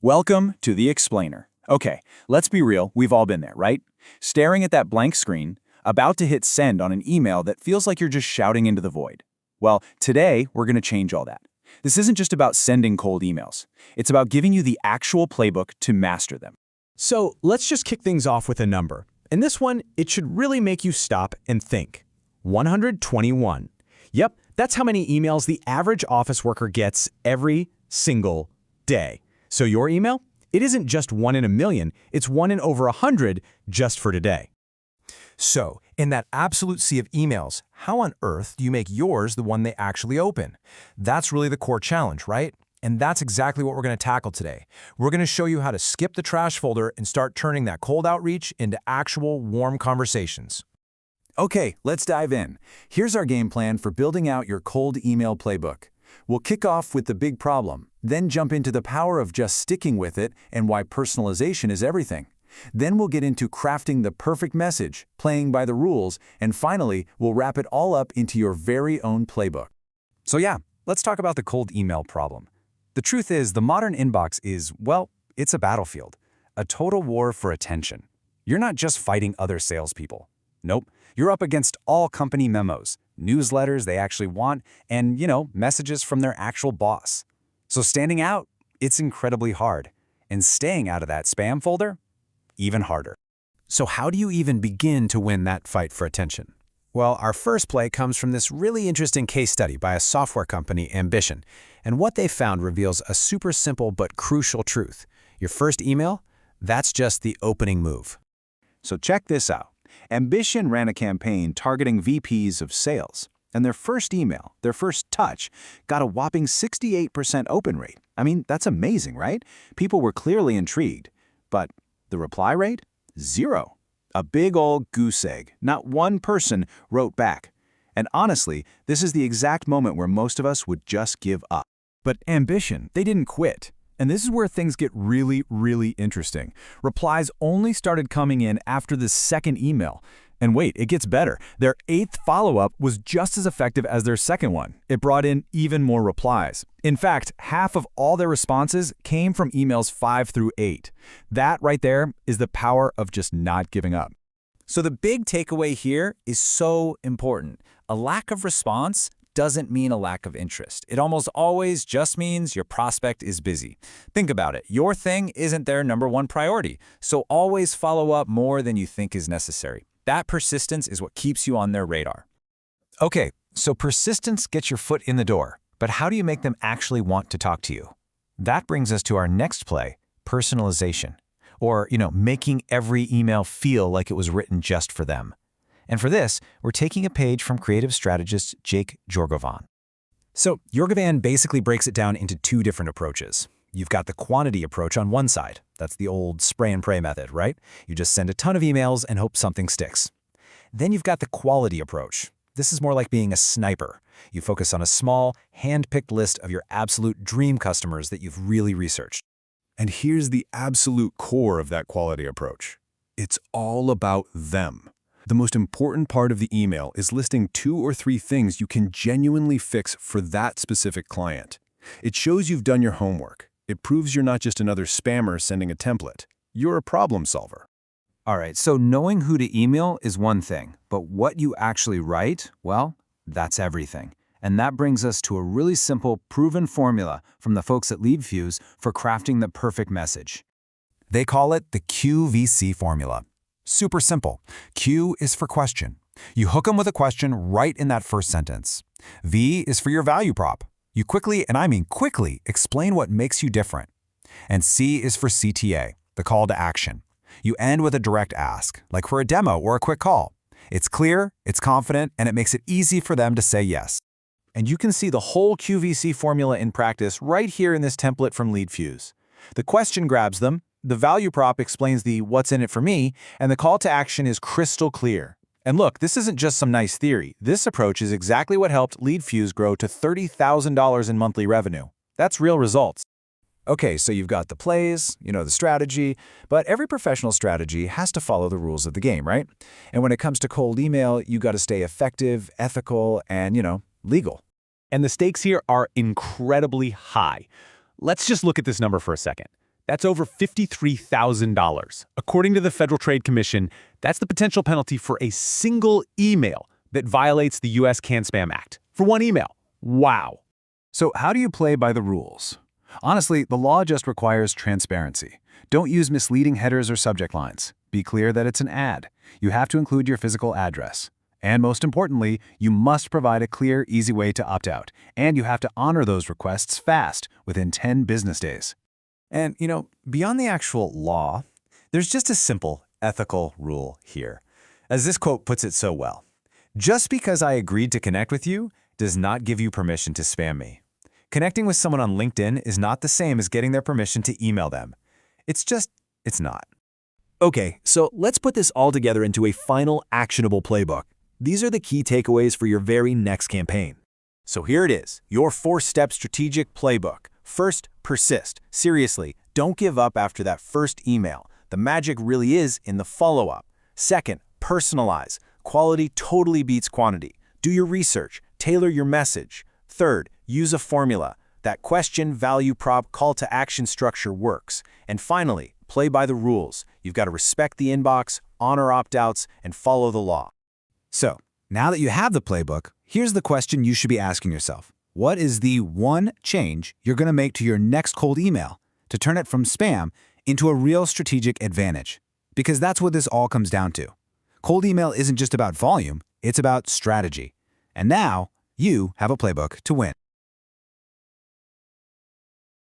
Welcome to the Explainer. Okay, let's be real, we've all been there, right? Staring at that blank screen, about to hit send on an email that feels like you're just shouting into the void. Well, today we're going to change all that. This isn't just about sending cold emails. It's about giving you the actual playbook to master them. So let's just kick things off with a number. And this one, it should really make you stop and think. 121. Yep, that's how many emails the average office worker gets every single day. So your email? It isn't just 1 in a million, it's 1 in over 100 just for today. So, in that absolute sea of emails, how on earth do you make yours the one they actually open? That's really the core challenge, right? And that's exactly what we're going to tackle today. We're going to show you how to skip the trash folder and start turning that cold outreach into actual warm conversations. Okay, let's dive in. Here's our game plan for building out your cold email playbook. We'll kick off with the big problem, then jump into the power of just sticking with it and why personalization is everything. Then we'll get into crafting the perfect message, playing by the rules, and finally, we'll wrap it all up into your very own playbook. So yeah, let's talk about the cold email problem. The truth is, the modern inbox is, well, it's a battlefield, a total war for attention. You're not just fighting other salespeople. Nope, you're up against all company memos, newsletters they actually want, and, messages from their actual boss. So standing out, it's incredibly hard. And staying out of that spam folder, even harder. So how do you even begin to win that fight for attention? Well, our first play comes from this really interesting case study by a software company, Ambition. And what they found reveals a super simple but crucial truth. Your first email, that's just the opening move. So check this out. Ambition ran a campaign targeting VPs of sales, and their first email, their first touch, got a whopping 68% open rate. I mean, that's amazing, right? People were clearly intrigued. But the reply rate? 0. A big old goose egg. Not one person wrote back. And honestly, this is the exact moment where most of us would just give up. But Ambition, they didn't quit. And this is where things get really, really interesting. Replies only started coming in after the second email. And wait, it gets better. Their 8th follow-up was just as effective as their second one. It brought in even more replies. In fact, half of all their responses came from emails 5 through 8. That right there is the power of just not giving up. So the big takeaway here is so important. A lack of response doesn't mean a lack of interest. It almost always just means your prospect is busy. Think about it. Your thing isn't their #1 priority, so always follow up more than you think is necessary. That persistence is what keeps you on their radar. Okay, so persistence gets your foot in the door, but how do you make them actually want to talk to you? That brings us to our next play, personalization, or, making every email feel like it was written just for them. And for this, we're taking a page from creative strategist Jake Jorgovan. So Jorgovan basically breaks it down into 2 different approaches. You've got the quantity approach on one side. That's the old spray and pray method, right? You just send a ton of emails and hope something sticks. Then you've got the quality approach. This is more like being a sniper. You focus on a small, hand-picked list of your absolute dream customers that you've really researched. And here's the absolute core of that quality approach. It's all about them. The most important part of the email is listing 2 or 3 things you can genuinely fix for that specific client. It shows you've done your homework. It proves you're not just another spammer sending a template. You're a problem solver. All right, so knowing who to email is one thing, but what you actually write, well, that's everything. And that brings us to a really simple, proven formula from the folks at LeadFuse for crafting the perfect message. They call it the QVC formula. Super simple. Q is for question. You hook them with a question right in that first sentence. V is for your value prop. You quickly, and I mean quickly, explain what makes you different. And C is for CTA, the call to action. You end with a direct ask, like for a demo or a quick call. It's clear, it's confident, and it makes it easy for them to say yes. And you can see the whole QVC formula in practice right here in this template from LeadFuse. The question grabs them, the value prop explains the what's in it for me, and the call to action is crystal clear. And look, this isn't just some nice theory. This approach is exactly what helped LeadFuse grow to $30,000 in monthly revenue. That's real results. Okay, so you've got the plays, the strategy, but every professional strategy has to follow the rules of the game, right? And when it comes to cold email, you got to stay effective, ethical, and, legal. And the stakes here are incredibly high. Let's just look at this number for a second. That's over $53,000. According to the Federal Trade Commission, that's the potential penalty for a single email that violates the U.S. CAN-SPAM Act. For one email. Wow. So how do you play by the rules? Honestly, the law just requires transparency. Don't use misleading headers or subject lines. Be clear that it's an ad. You have to include your physical address. And most importantly, you must provide a clear, easy way to opt out. And you have to honor those requests fast, within 10 business days. And, beyond the actual law, there's just a simple ethical rule here. As this quote puts it so well, just because I agreed to connect with you does not give you permission to spam me. Connecting with someone on LinkedIn is not the same as getting their permission to email them. It's not. Okay, so let's put this all together into a final actionable playbook. These are the key takeaways for your very next campaign. So here it is, your 4-step strategic playbook. First, persist. Seriously, don't give up after that first email. The magic really is in the follow-up. Second, personalize. Quality totally beats quantity. Do your research. Tailor your message. Third, use a formula. That question, value prop, call to action structure works. And finally, play by the rules. You've got to respect the inbox, honor opt-outs, and follow the law. So, now that you have the playbook, here's the question you should be asking yourself. What is the one change you're going to make to your next cold email to turn it from spam into a real strategic advantage? Because that's what this all comes down to. Cold email isn't just about volume, it's about strategy. And now, you have a playbook to win.